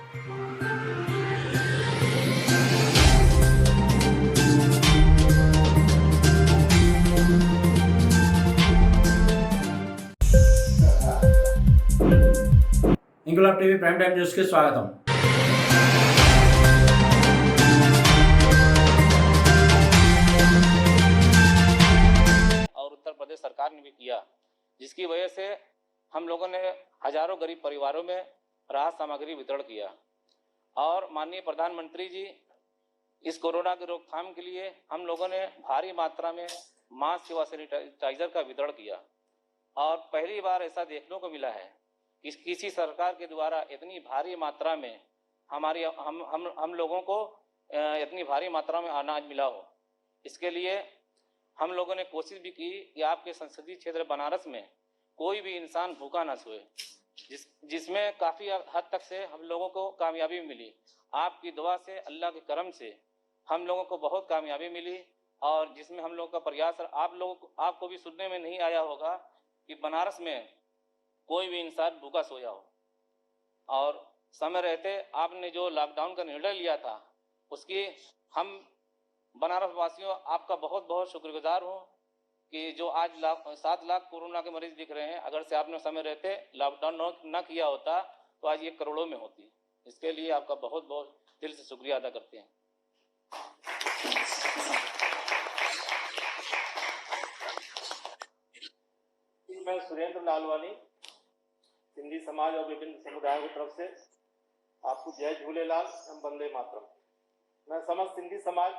इंकलाब TV prime time news के स्वागतम। और उत्तर प्रदेश सरकार ने भी किया, जिसकी वजह से हम लोगों ने हजारों गरीब परिवारों में राहत सामग्री वितरण किया। और माननीय प्रधानमंत्री जी, इस कोरोना की रोकथाम के लिए हम लोगों ने भारी मात्रा में मास्क व सैनिटाइजर का वितरण किया। और पहली बार ऐसा देखने को मिला है कि किसी सरकार के द्वारा इतनी भारी मात्रा में हम लोगों को इतनी भारी मात्रा में अनाज मिला हो। इसके लिए हम लोगों ने कोशिश भी की कि आपके संसदीय क्षेत्र बनारस में कोई भी इंसान भूखा ना सोए, जिसमें काफ़ी हद तक से हम लोगों को कामयाबी मिली। आपकी दुआ से, अल्लाह के करम से हम लोगों को बहुत कामयाबी मिली। और जिसमें हम लोगों का प्रयास, आपको भी सुनने में नहीं आया होगा कि बनारस में कोई भी इंसान भूखा सोया हो। और समय रहते आपने जो लॉकडाउन का निर्णय लिया था, उसकी हम बनारस वासियों आपका बहुत बहुत शुक्रगुजार हूँ कि जो आज 7 लाख कोरोना के मरीज दिख रहे हैं, अगर से आपने समय रहते लॉकडाउन न किया होता तो आज ये करोड़ों में होती। इसके लिए आपका बहुत बहुत दिल से शुक्रिया अदा करते हैं। मैं सुरेंद्र लालवानी, सिंधी समाज और विभिन्न समुदायों की तरफ से आपको जय झूलेलाल एवं वंदे मातरम। मैं समस्त सिंधी समाज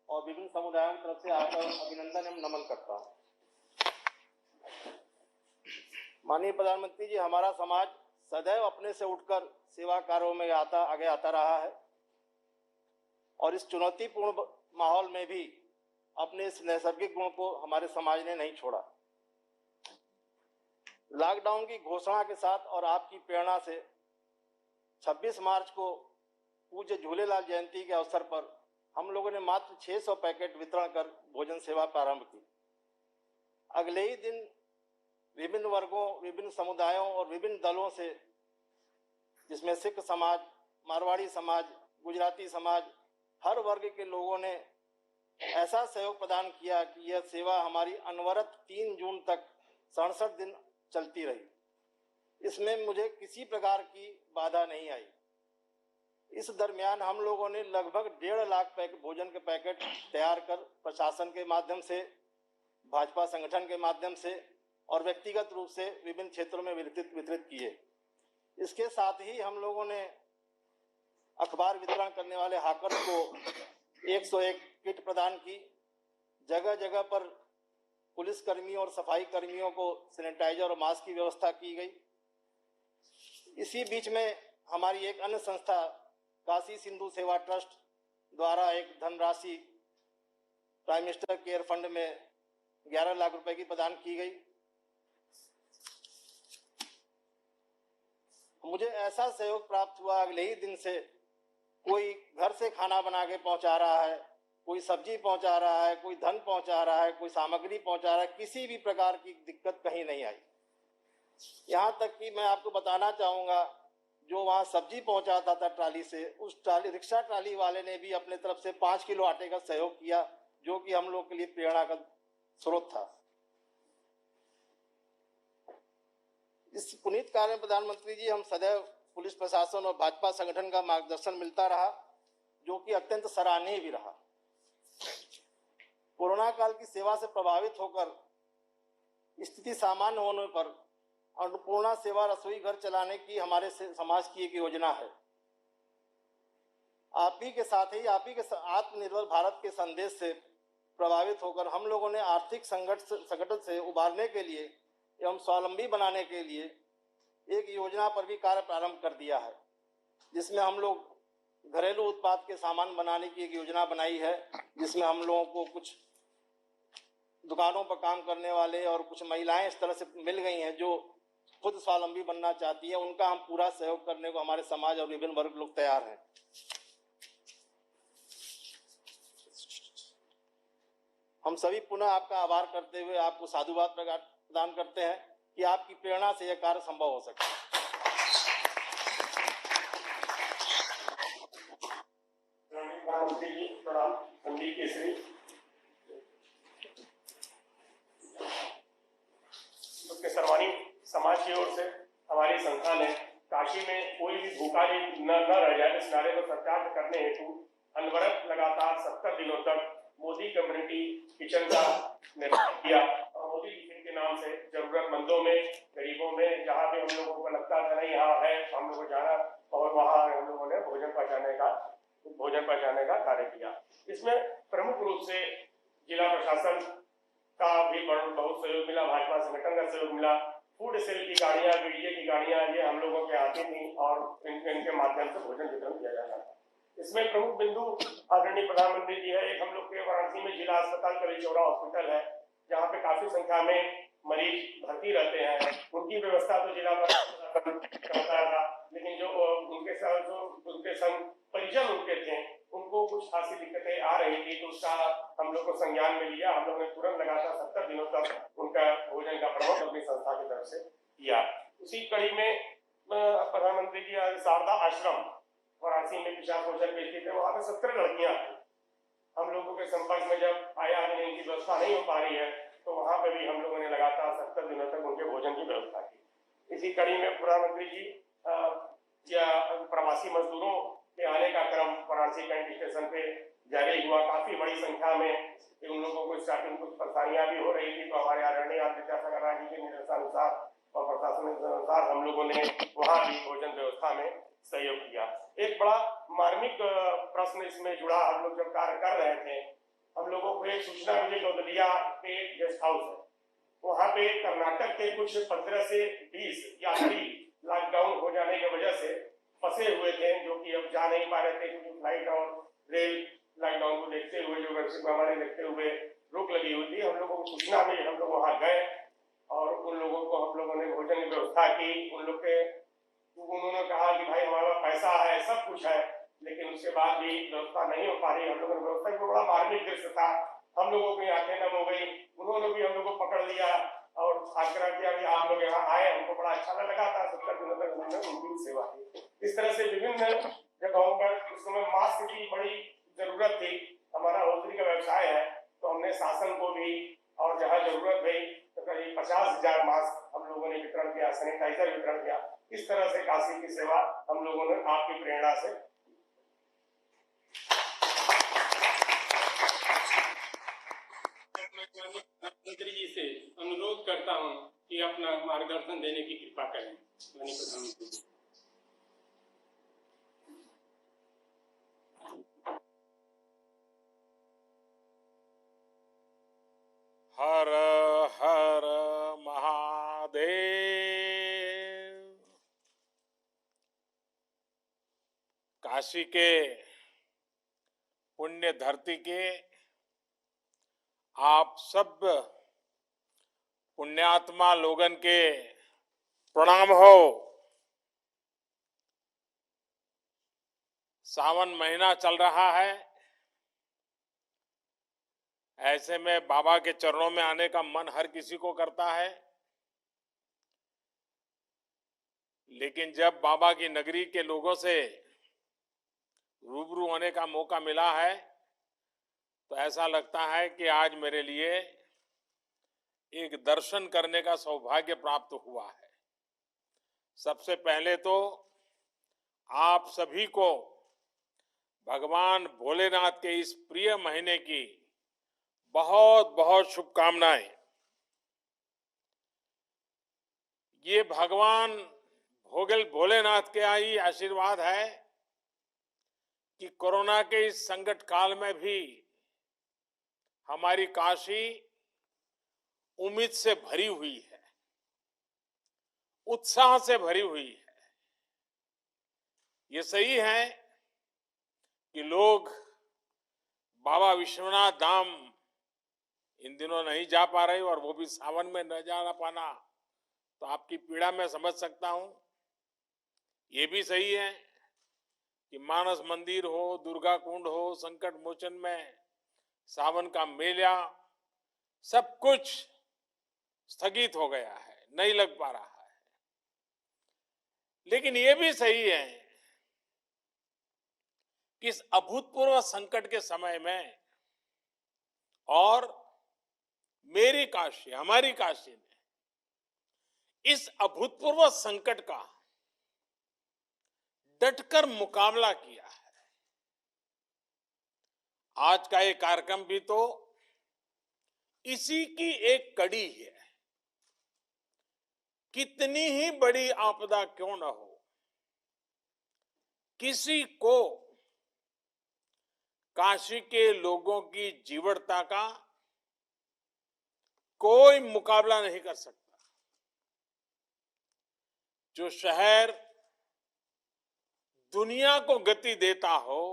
और विभिन्न समुदायों की तरफ से आपका अभिनंदन एवं नमन करता हूँ। माननीय प्रधानमंत्री जी, हमारा समाज सदैव अपने से उठकर सेवा कार्यों में आगे आता रहा है और इस चुनौतीपूर्ण माहौल में भी अपने इस नैसर्गिक गुण को हमारे समाज ने नहीं छोड़ा। लॉकडाउन की घोषणा के साथ और आपकी प्रेरणा से 26 मार्च को पूज्य झूलेलाल जयंती के अवसर पर हम लोगों ने मात्र 600 पैकेट वितरण कर भोजन सेवा प्रारंभ की। अगले ही दिन विभिन्न वर्गों, विभिन्न समुदायों और विभिन्न दलों से, जिसमें सिख समाज, मारवाड़ी समाज, गुजराती समाज, हर वर्ग के लोगों ने ऐसा सहयोग प्रदान किया कि यह सेवा हमारी अनवरत 3 जून तक 67 दिन चलती रही। इसमें मुझे किसी प्रकार की बाधा नहीं आई। इस दरमियान हम लोगों ने लगभग 1.5 लाख भोजन के पैकेट तैयार कर प्रशासन के माध्यम से, भाजपा संगठन के माध्यम से और व्यक्तिगत रूप से विभिन्न क्षेत्रों में वितरित किए। इसके साथ ही हम लोगों ने अखबार वितरण करने वाले हाकर्स को 101 किट प्रदान की। जगह जगह पर पुलिस कर्मियों और सफाई कर्मियों को सैनिटाइजर और मास्क की व्यवस्था की गई। इसी बीच में हमारी एक अन्य संस्था काशी सिंधु सेवा ट्रस्ट द्वारा एक धनराशि प्राइम मिनिस्टर केयर फंड में 11 लाख रुपए की प्रदान की गई। मुझे ऐसा सहयोग प्राप्त हुआ, अगले ही दिन से कोई घर से खाना बना के पहुंचा रहा है, कोई सब्जी पहुंचा रहा है, कोई धन पहुंचा रहा है, कोई सामग्री पहुंचा रहा है। किसी भी प्रकार की दिक्कत कहीं नहीं आई। यहाँ तक कि मैं आपको बताना चाहूँगा, जो वहाँ सब्जी पहुंचाता था ट्राली से, उस रिक्शा ट्राली वाले ने भी अपने तरफ से 5 किलो आटे का सहयोग किया, जो कि हम लोग के लिए प्रेरणा का स्रोत था। इस पुनीत कार्य में प्रधानमंत्री जी, हम सदैव पुलिस प्रशासन और भाजपा संगठन का मार्गदर्शन मिलता रहा, जो कि अत्यंत सराहनीय भी रहा। कोरोना काल की सेवा से प्रभावित होकर स्थिति सामान्य होने पर अन्नपूर्णा सेवा रसोई घर चलाने की हमारे समाज की एक योजना है। आप ही के साथ ही आत्मनिर्भर भारत के संदेश से प्रभावित होकर हम लोगों ने आर्थिक संकट से उबारने के लिए एवं स्वावलंबी बनाने के लिए एक योजना पर भी कार्य प्रारंभ कर दिया है, जिसमें हम लोग घरेलू उत्पाद के सामान बनाने की एक योजना बनाई है, जिसमें हम लोगों को कुछ दुकानों पर काम करने वाले और कुछ महिलाएं इस तरह से मिल गई हैं जो खुद स्वावलंबी बनना चाहती है। उनका हम पूरा सहयोग करने को हमारे समाज और विभिन्न वर्ग लोग तैयार हैं। हम सभी पुनः आपका आभार करते हुए आपको साधुवाद प्रदान करते हैं कि आपकी प्रेरणा से यह कार्य संभव हो सके। कोई भी भूखा न रह जाए, इस नारे को सत्यार्थ करने हेतु अनवरत लगातार 70 दिनों तक मोदी कम्युनिटी किचन का निर्माण किया और मोदी किचन के नाम से जरूरतमंदों में, गरीबों में, जहाँ भी हम लोगों को लगता था नहीं यहाँ है तो हम लोग को जाना और वहाँ हम लोगों ने भोजन पहुँचाने का कार्य किया। इसमें प्रमुख रूप से जिला प्रशासन का भी बहुत सहयोग मिला, भाजपा संगठन का सहयोग मिला। फूड सेल की गाड़ियां, बीडीए की गाड़ियां ये हम लोगों के आती थी और इनके माध्यम से भोजन वितरण किया जाता था। इसमें प्रमुख बिंदु आदरणीय प्रधानमंत्री जी है। एक हम लोग के वाराणसी में जिला अस्पताल कली चौरा हॉस्पिटल है, जहाँ पे काफी संख्या में मरीज भर्ती रहते हैं। उनकी व्यवस्था तो जिला प्रशासन करता था, लेकिन जो उनके संग परिजन उनके थे, उनको कुछ खासी दिक्कतें आ रही थी, तो उसका हम लोग को संज्ञान में लिया। हम लोग ने तुरंत लगातार 70 दिनों तक उनका भोजन का प्रबंध अपनी संस्था की तरफ से किया। उसी कड़ी में प्रधानमंत्री जी शारदा आश्रम वाराणसी में विशाल भोजन बेचते थे, वहां पे 17 लड़कियां थी। हम लोगों के संपर्क में जब आया इनकी व्यवस्था नहीं हो पा रही है, तो वहां पे भी हम लोगों ने लगातार 70 दिनों तक उनके भोजन की व्यवस्था की। इसी कड़ी में प्रधानमंत्री जी या प्रवासी मजदूरों के आने का क्रम वाराणसी कैंट स्टेशन पे जारी हुआ। काफी बड़ी संख्या में उन लोगों को स्टार्टिंग कुछ परेशानियां भी हो रही थी, तो हमारे आदरणीय विद्यासागर राय जी के निर्देशानुसार और प्रशासन के अनुसार हम लोगों ने वहां भी भोजन व्यवस्था में सहयोग किया। एक बड़ा मार्मिक प्रश्न इसमें जुड़ा। हम लोग जब कार्य कर रहे थे, हम लोगों को एक सूचना मिली, गौदलिया पे गेस्ट हाउस है, वहां पे कर्नाटक के कुछ 15 से 20 यात्री लॉकडाउन हो जाने की वजह से फंसे हुए थे, जो कि अब जा नहीं पा रहे थे, क्योंकि फ्लाइट और रेल लॉकडाउन को देखते हुए, जो वैश्विक महामारी देखते हुए रोक लगी हुई थी। हम लोगों को सूचना मिली, हम लोग वहां गए और उन लोगों को हम लोगों ने भोजन की व्यवस्था की। उन्होंने कहा कि भाई हमारा पैसा है, सब कुछ है, लेकिन उसके बाद भी व्यवस्था नहीं हो पा रही। हम लोगों ने व्यवस्था की, बड़ा मार्मिक दृश्य था। हम लोगों की आंखें नम हो गई। उन्होंने भी हम लोग को पकड़ लिया और आग्रह किया कि आप लोग यहाँ आए। हमको बड़ा अच्छा लगा था। 70 दिनों तक उन्होंने उनकी सेवा की। इस तरह से विभिन्न जगहों पर उस समय मास्क की बड़ी जरूरत थी। हमारा होटली का व्यवसाय है, तो हमने शासन को भी और जहाँ जरूरत हुई तो करीब 50,000 मास्क हम लोगों ने वितरण किया, सैनिटाइजर वितरण किया। इस तरह से काशी की सेवा हम लोगों ने आपकी प्रेरणा से मंत्री जी से अनुरोध करता हूं कि अपना मार्गदर्शन देने की कृपा करें। प्रधानमंत्री जी। हर हर महादेव। काशी के पुण्य धरती के आप सब पुण्यात्मा लोगन के प्रणाम हो। सावन महीना चल रहा है, ऐसे में बाबा के चरणों में आने का मन हर किसी को करता है, लेकिन जब बाबा की नगरी के लोगों से रूबरू होने का मौका मिला है, तो ऐसा लगता है कि आज मेरे लिए एक दर्शन करने का सौभाग्य प्राप्त हुआ है। सबसे पहले तो आप सभी को भगवान भोलेनाथ के इस प्रिय महीने की बहुत बहुत शुभकामनाएं। ये भगवान भोलेनाथ के ही आशीर्वाद है कि कोरोना के इस संकट काल में भी हमारी काशी उम्मीद से भरी हुई है, उत्साह से भरी हुई है। ये सही है कि लोग बाबा विश्वनाथ धाम इन दिनों नहीं जा पा रहे, और वो भी सावन में न जा पाना तो आपकी पीड़ा मैं समझ सकता हूं। ये भी सही है कि मानस मंदिर हो, दुर्गा कुंड हो, संकट मोचन में सावन का मेला, सब कुछ स्थगित हो गया है, नहीं लग पा रहा है। लेकिन ये भी सही है कि इस अभूतपूर्व संकट के समय में और मेरी काशी, हमारी काशी ने इस अभूतपूर्व संकट का डटकर मुकाबला किया है। आज का ये कार्यक्रम भी तो इसी की एक कड़ी है। कितनी ही बड़ी आपदा क्यों न हो, किसी को काशी के लोगों की जीवटता का कोई मुकाबला नहीं कर सकता। जो शहर दुनिया को गति देता हो,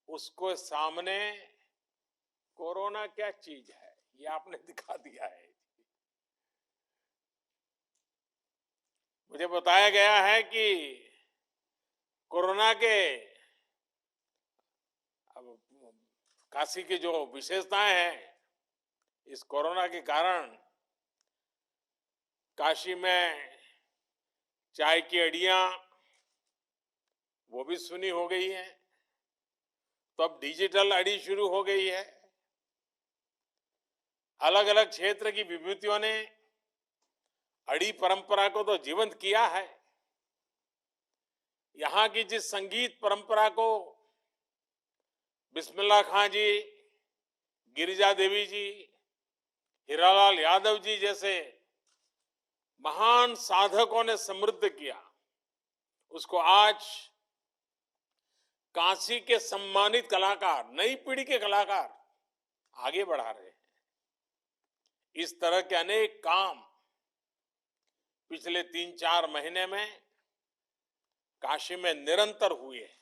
उसको सामने कोरोना क्या चीज है, ये आपने दिखा दिया है। मुझे बताया गया है कि कोरोना के अब काशी की जो विशेषताएं हैं, इस कोरोना के कारण काशी में चाय की अड़ियां वो भी सुनी हो गई है, तो अब डिजिटल अड़ी शुरू हो गई है। अलग अलग क्षेत्र की विभूतियों ने अड़ी परंपरा को तो जीवंत किया है। यहां की जिस संगीत परंपरा को बिस्मिल्लाह खां जी, गिरिजा देवी जी, हीरालाल यादव जी जैसे महान साधकों ने समृद्ध किया, उसको आज काशी के सम्मानित कलाकार, नई पीढ़ी के कलाकार आगे बढ़ा रहे हैं। इस तरह के अनेक काम पिछले 3-4 महीने में काशी में निरंतर हुए हैं।